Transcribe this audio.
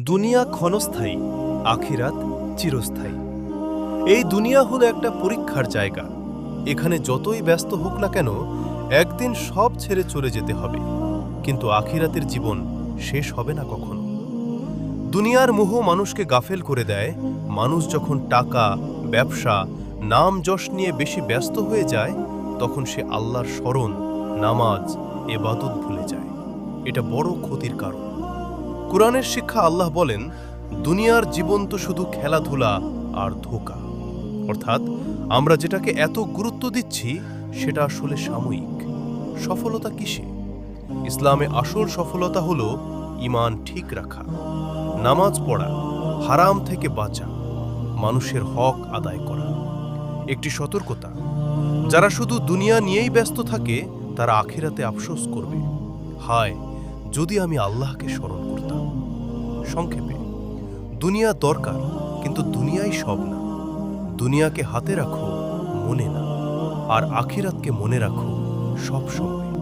দুনিয়া ক্ষণস্থায়ী, আখিরাত চিরস্থায়ী। এই দুনিয়া হলো একটা পরীক্ষার জায়গা। এখানে যতই ব্যস্ত হোক না কেন, একদিন সব ছেড়ে চলে যেতে হবে। কিন্তু আখিরাতের জীবন শেষ হবে না কখনো। দুনিয়ার মোহ মানুষকে গাফেল করে দেয়। মানুষ যখন টাকা, ব্যবসা, নাম যশ নিয়ে বেশি ব্যস্ত হয়ে যায়, তখন সে আল্লাহর স্মরণ, নামাজ, এবাদত ভুলে যায়। এটা বড় ক্ষতির কারণ। কুরআনের শিক্ষা আল্লাহ বলেন, দুনিয়ার জীবন তো শুধু খেলাধুলা আর ধোঁকা। অর্থাৎ আমরা যেটাকে এত গুরুত্ব দিচ্ছি সেটা আসলে সাময়িক। সফলতা কিসে? ইসলামে আসল সফলতা হলো ঈমান ঠিক রাখা, নামাজ পড়া, হারাম থেকে বাঁচা, মানুষের হক আদায় করা। একটি সতর্কতা, যারা শুধু দুনিয়া নিয়েই ব্যস্ত থাকে তারা আখিরাতে আফসোস করবে, হায় যদি আমি আল্লাহকে স্মরণ করতাম। সংক্ষেপে, দুনিয়া দরকার, কিন্তু দুনিয়াই সব না। দুনিয়াকে হাতে রাখো, মনে না। আর আখিরাতকে মনে রাখো সব সময়।